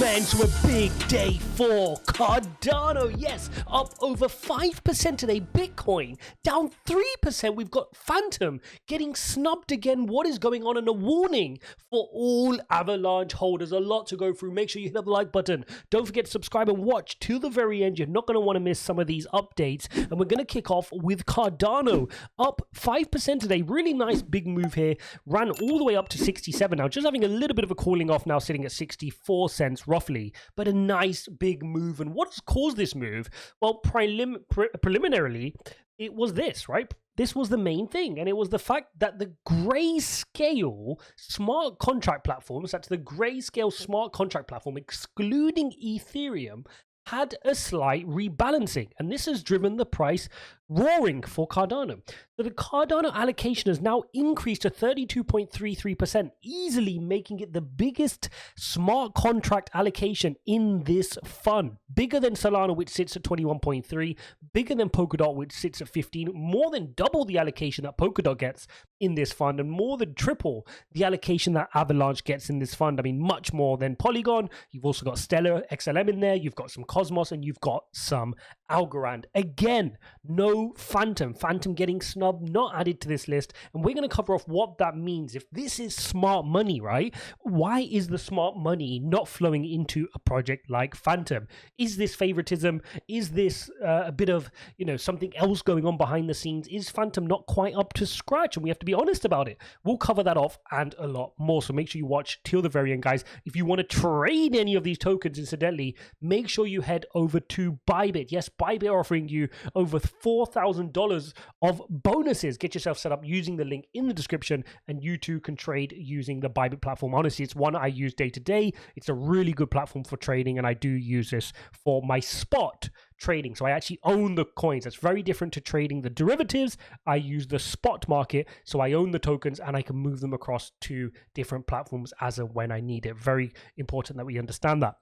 man, to a big day for Cardano. Yes, up over 5% today. Bitcoin down 3%. We've got Fantom getting snubbed again. What is going on? And a warning for all Avalanche holders. A lot to go through. Make sure you hit the like button. Don't forget to subscribe and watch till the very end. You're not going to want to miss some of these updates. And we're going to kick off with Cardano up 5% today. Really nice big move here. Ran all the way up to 67 now. Just having a little bit of a cooling off now, sitting at 64 cents roughly, but a nice big move. And what has caused this move? Well, preliminarily, it was this, right? This was the main thing, and it was the fact that the Grayscale smart contract platforms, that's the Grayscale smart contract platform, excluding Ethereum, had a slight rebalancing, and this has driven the price roaring for Cardano. So the Cardano allocation has now increased to 32.33%, easily making it the biggest smart contract allocation in this fund. Bigger than Solana, which sits at 21.3, bigger than Polkadot, which sits at 15, more than double the allocation that Polkadot gets in this fund, and more than triple the allocation that Avalanche gets in this fund. I mean, much more than Polygon. You've also got Stellar XLM in there, you've got some Cosmos, and you've got some Algorand. Again, no Fantom getting snubbed, not added to this list, and we're going to cover off what that means. If this is smart money, right, why is the smart money not flowing into a project like Fantom? Is this favoritism? Is this a bit of, something else going on behind the scenes? Is Fantom not quite up to scratch? And we have to be honest about it. We'll cover that off and a lot more, so make sure you watch till the very end, guys. If you want to trade any of these tokens, incidentally, make sure you head over to BYBIT. Yes, BYBIT are offering you over $4,000 of bonuses. Get yourself set up using the link in the description, and you too can trade using the BYBIT platform. Honestly, it's one I use day to day. It's a really good platform for trading, and I do use this for my spot trading. So I actually own the coins. That's very different to trading the derivatives. I use the spot market, so I own the tokens and I can move them across to different platforms as and when I need it. Very important that we understand that.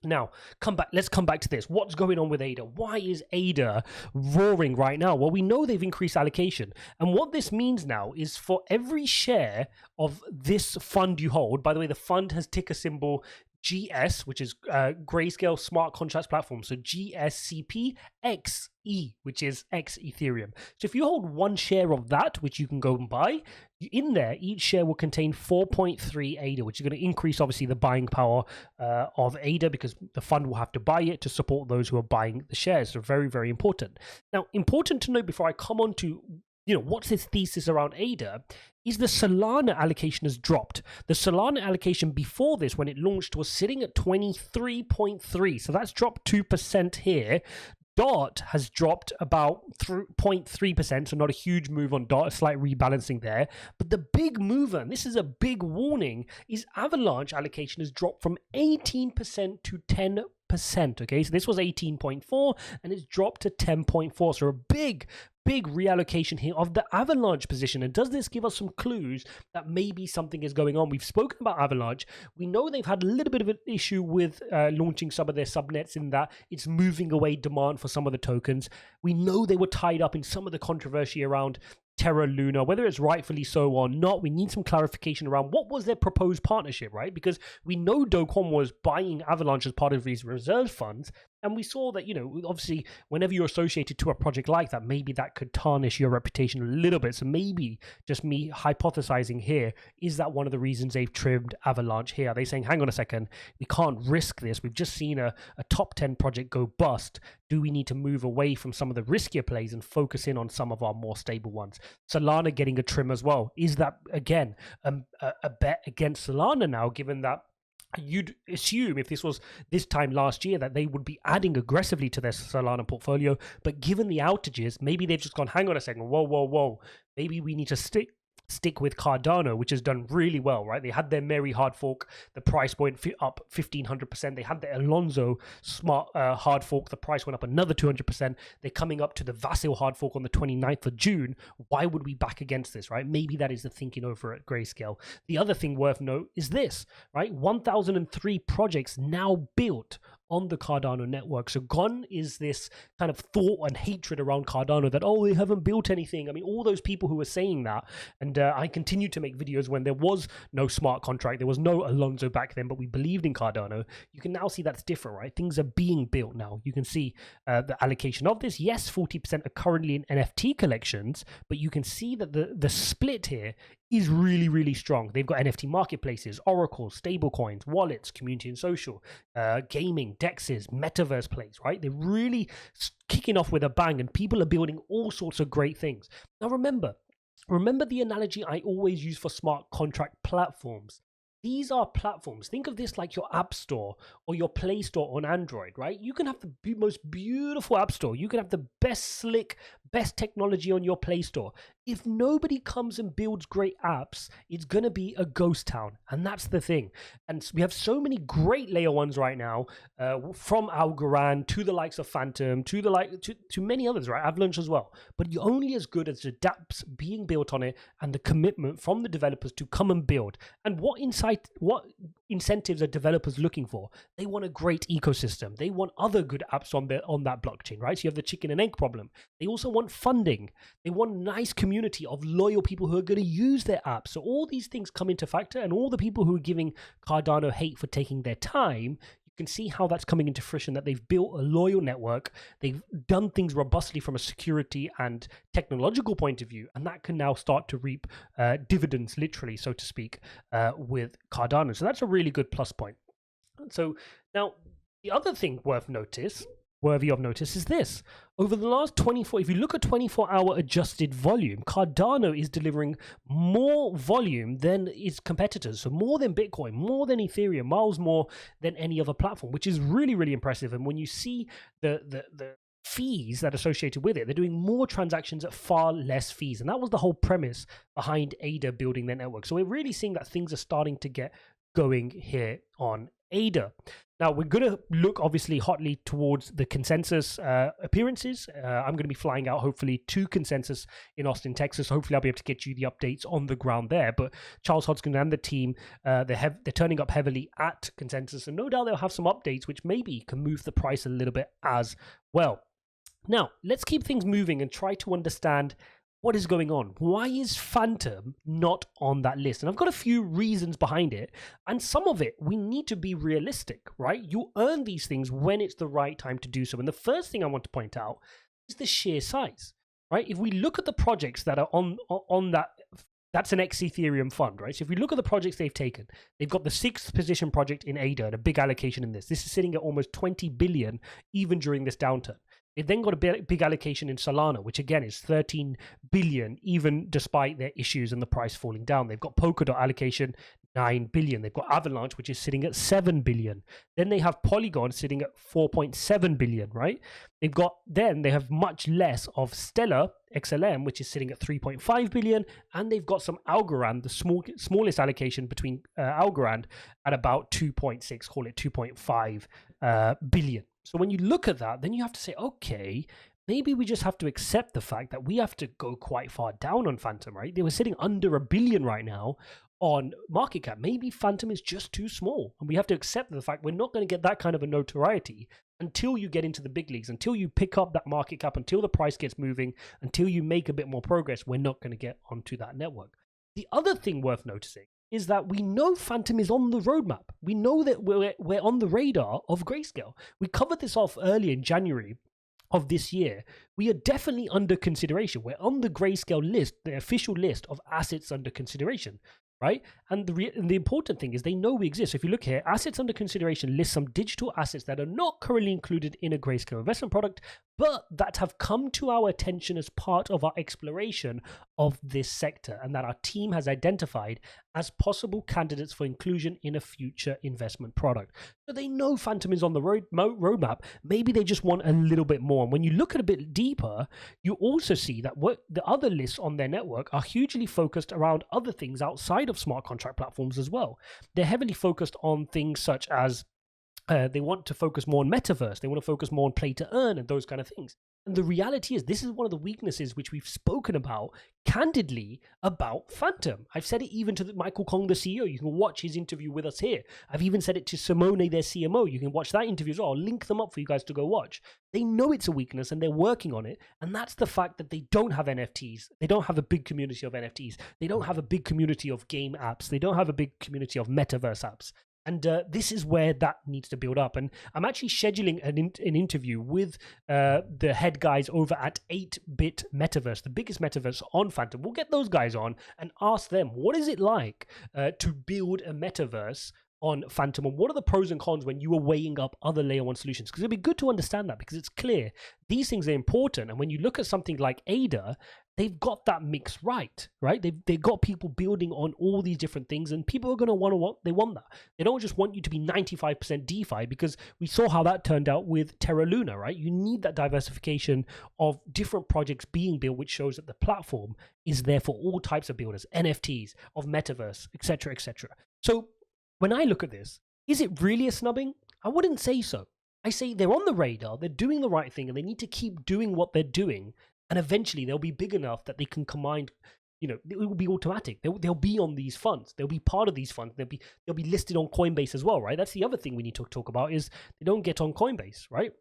Now, let's come back to this. What's going on with ADA? Why is ADA roaring right now? Well, we know they've increased allocation. And what this means now is for every share of this fund you hold, by the way, the fund has ticker symbol GS, which is Grayscale Smart Contracts Platform. So GSCP XE, which is X Ethereum. So if you hold one share of that, which you can go and buy, in there, each share will contain 4.3 ADA, which is going to increase, obviously, the buying power of ADA, because the fund will have to buy it to support those who are buying the shares. So very, very important. Now, important to note before I come on to what's this thesis around ADA, is the Solana allocation has dropped. The Solana allocation before this, when it launched, was sitting at 23.3. So that's dropped 2% here. DOT has dropped about 0.3%, so not a huge move on DOT, a slight rebalancing there. But the big mover, and this is a big warning, is Avalanche allocation has dropped from 18% to 10%. Okay, so this was 18.4 and it's dropped to 10.4. So a big reallocation here of the Avalanche position. And does this give us some clues that maybe something is going on? We've spoken about Avalanche. We know they've had a little bit of an issue with launching some of their subnets, in that it's moving away demand for some of the tokens. We know they were tied up in some of the controversy around Terra Luna, whether it's rightfully so or not. We need some clarification around what was their proposed partnership, right? Because we know Do Kwon was buying Avalanche as part of these reserve funds, and we saw that, obviously, whenever you're associated to a project like that, maybe that could tarnish your reputation a little bit. So maybe, just me hypothesizing here, is that one of the reasons they've trimmed Avalanche here? Are they saying, hang on a second, we can't risk this. We've just seen a top 10 project go bust. Do we need to move away from some of the riskier plays and focus in on some of our more stable ones? Solana getting a trim as well. Is that, again, a bet against Solana now, given that you'd assume if this was this time last year that they would be adding aggressively to their Solana portfolio, but given the outages, maybe they've just gone, hang on a second, whoa, maybe we need to stick with Cardano, which has done really well, right? They had their Mary hard fork, the price went up 1,500%. They had the Alonzo smart hard fork, the price went up another 200%. They're coming up to the Vasil hard fork on the 29th of June. Why would we back against this, right? Maybe that is the thinking over at Grayscale. The other thing worth note is this, right? 1,003 projects now built on the Cardano network. So gone is this kind of thought and hatred around Cardano that, oh, they haven't built anything. I mean, all those people who were saying that, and I continued to make videos when there was no smart contract, there was no Alonso back then, but we believed in Cardano. You can now see that's different, right? Things are being built now. You can see the allocation of this. Yes, 40% are currently in NFT collections, but you can see that the split here is really, really strong. They've got NFT marketplaces, oracles, stablecoins, wallets, community and social, gaming, dexes, metaverse plays, right? They're really kicking off with a bang, and people are building all sorts of great things. Now remember the analogy I always use for smart contract platforms. These are platforms. Think of this like your app store or your Play Store on Android, right? You can have the most beautiful app store. You can have the best slick, best technology on your Play Store. If nobody comes and builds great apps, it's going to be a ghost town. And that's the thing. And we have so many great layer ones right now, from Algorand to the likes of Fantom, to many others, right? Avalanche as well. But you're only as good as the dApps being built on it and the commitment from the developers to come and build. And what incentives are developers looking for? They want a great ecosystem. They want other good apps on that blockchain, right? So you have the chicken and egg problem. They also want funding. They want a nice community of loyal people who are going to use their app. So all these things come into factor, and all the people who are giving Cardano hate for taking their time, you can see how that's coming into fruition, that they've built a loyal network. They've done things robustly from a security and technological point of view, and that can now start to reap dividends, literally, so to speak, with Cardano. So that's a really good plus point. So now the other thing worthy of notice is this. Over the last 24, if you look at 24-hour adjusted volume, Cardano is delivering more volume than its competitors. So more than Bitcoin, more than Ethereum, miles more than any other platform, which is really, really impressive. And when you see the fees that are associated with it, they're doing more transactions at far less fees. And that was the whole premise behind ADA building their network. So we're really seeing that things are starting to get going here on ADA. Now, we're going to look obviously hotly towards the consensus appearances. I'm going to be flying out hopefully to consensus in Austin, Texas. Hopefully I'll be able to get you the updates on the ground there. But Charles Hodgkin and the team, they're turning up heavily at consensus, and no doubt they'll have some updates which maybe can move the price a little bit as well. Now, let's keep things moving and try to understand what is going on. Why is Fantom not on that list? And I've got a few reasons behind it, and some of it we need to be realistic, right? You earn these things when it's the right time to do so. And the first thing I want to point out is the sheer size, right? If we look at the projects that are on that, that's an ex-Ethereum fund, right? So if we look at the projects they've taken, they've got the 6th position project in ADA, and a big allocation in this. This is sitting at almost 20 billion even during this downturn. They've then got a big allocation in Solana, which again is 13 billion, even despite their issues and the price falling down. They've got Polkadot allocation, 9 billion. They've got Avalanche, which is sitting at 7 billion. Then they have Polygon sitting at 4.7 billion, right? They have much less of Stellar XLM, which is sitting at 3.5 billion. And they've got some Algorand, the smallest allocation between Algorand, at about 2.6, call it 2.5 billion. So when you look at that, then you have to say, okay, maybe we just have to accept the fact that we have to go quite far down on Fantom, right? They were sitting under 1 billion right now on market cap. Maybe Fantom is just too small, and we have to accept the fact we're not going to get that kind of a notoriety until you get into the big leagues, until you pick up that market cap, until the price gets moving, until you make a bit more progress. We're not going to get onto that network. The other thing worth noticing is that we know Fantom is on the roadmap. We know that we're on the radar of Grayscale. We covered this off earlier in January of this year. We are definitely under consideration. We're on the Grayscale list, the official list of assets under consideration, right? And the important thing is they know we exist. So if you look here, assets under consideration lists some digital assets that are not currently included in a Grayscale investment product, but that have come to our attention as part of our exploration of this sector, and that our team has identified as possible candidates for inclusion in a future investment product. So they know Fantom is on the roadmap. Maybe they just want a little bit more. And when you look at a bit deeper, you also see that the other lists on their network are hugely focused around other things outside of smart contract platforms as well. They're heavily focused on things such as They want to focus more on metaverse. They want to focus more on play to earn and those kind of things. And the reality is, this is one of the weaknesses which we've spoken about candidly about Fantom. I've said it even to Michael Kong, the CEO. You can watch his interview with us here. I've even said it to Simone, their CMO. You can watch that interview as well. I'll link them up for you guys to go watch. They know it's a weakness and they're working on it. And that's the fact that they don't have NFTs. They don't have a big community of NFTs. They don't have a big community of game apps. They don't have a big community of metaverse apps. And this is where that needs to build up. And I'm actually scheduling an interview with the head guys over at 8-Bit Metaverse, the biggest metaverse on Fantom. We'll get those guys on and ask them, what is it like to build a metaverse on Fantom, and what are the pros and cons when you are weighing up other layer 1 solutions? Because it'd be good to understand that, because it's clear these things are important. And when you look at something like ADA, they've got that mix right? They've got people building on all these different things, and people are going to want that. They don't just want you to be 95% DeFi, because we saw how that turned out with Terra Luna, right? You need that diversification of different projects being built, which shows that the platform is there for all types of builders, NFTs, of metaverse, etc., etc. So when I look at this, is it really a snubbing? I wouldn't say so. I say they're on the radar, they're doing the right thing, and they need to keep doing what they're doing. And eventually they'll be big enough that they can combine, it will be automatic. They'll be on these funds. They'll be part of these funds. They'll be listed on Coinbase as well, right? That's the other thing we need to talk about, is they don't get on Coinbase, right?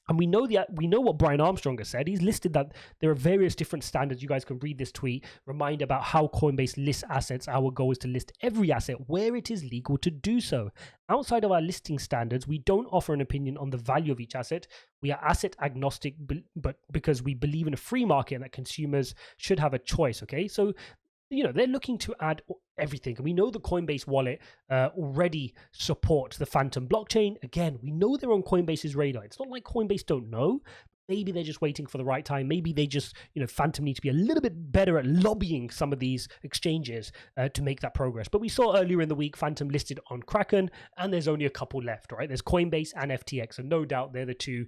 And we know what Brian Armstrong has said. He's listed that there are various different standards. You guys can read this tweet, remind about how Coinbase lists assets. Our goal is to list every asset where it is legal to do so. Outside of our listing standards, we don't offer an opinion on the value of each asset. We are asset agnostic, but because we believe in a free market and that consumers should have a choice, okay? So they're looking to add everything. And we know the Coinbase wallet already supports the Fantom blockchain. Again, we know they're on Coinbase's radar. It's not like Coinbase don't know. Maybe they're just waiting for the right time. Maybe they just, Fantom need to be a little bit better at lobbying some of these exchanges to make that progress. But we saw earlier in the week, Fantom listed on Kraken, and there's only a couple left, right? There's Coinbase and FTX, and no doubt they're the two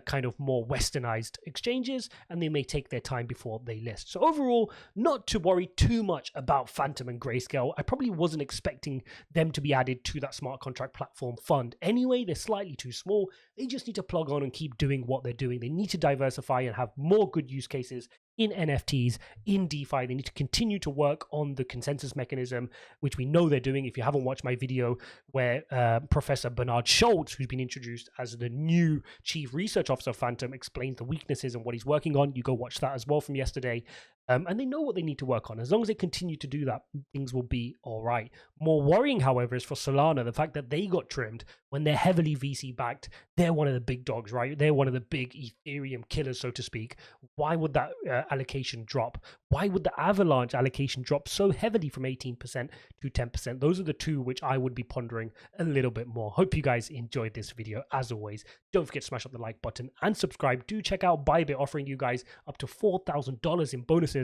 kind of more westernized exchanges, and they may take their time before they list. So overall, not to worry too much about Fantom and Grayscale. I probably wasn't expecting them to be added to that smart contract platform fund. Anyway, they're slightly too small. They just need to plug on and keep doing what they're doing. They need to diversify and have more good use cases in NFTs, in DeFi. They need to continue to work on the consensus mechanism, which we know they're doing. If you haven't watched my video where Professor Bernard Schultz, who's been introduced as the new Chief Research Officer of Fantom, explains the weaknesses and what he's working on, you go watch that as well from yesterday. And they know what they need to work on. As long as they continue to do that, things will be all right. More worrying, however, is for Solana, the fact that they got trimmed when they're heavily VC backed. They're one of the big dogs, right? They're one of the big Ethereum killers, so to speak. Why would that allocation drop? Why would the Avalanche allocation drop so heavily from 18% to 10%? Those are the two which I would be pondering a little bit more. Hope you guys enjoyed this video. As always, don't forget to smash up the like button and subscribe. Do check out BYBIT, offering you guys up to $4,000 in bonuses.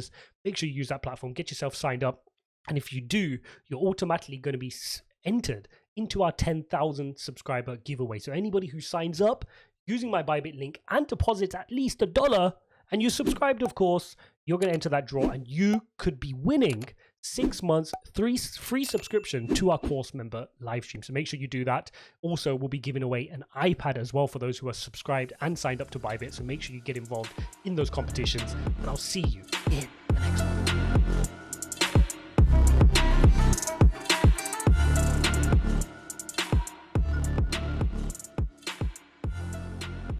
Make sure you use that platform, get yourself signed up, and if you do, you're automatically going to be entered into our 10,000 subscriber giveaway. So anybody who signs up using my BYBIT link and deposits at least $1, and you subscribed, of course, you're going to enter that draw, and you could be winning 6 months free subscription to our course member live stream. So make sure you do that. Also, we'll be giving away an iPad as well for those who are subscribed and signed up to BYBIT. So make sure you get involved in those competitions, and I'll see you in the next one.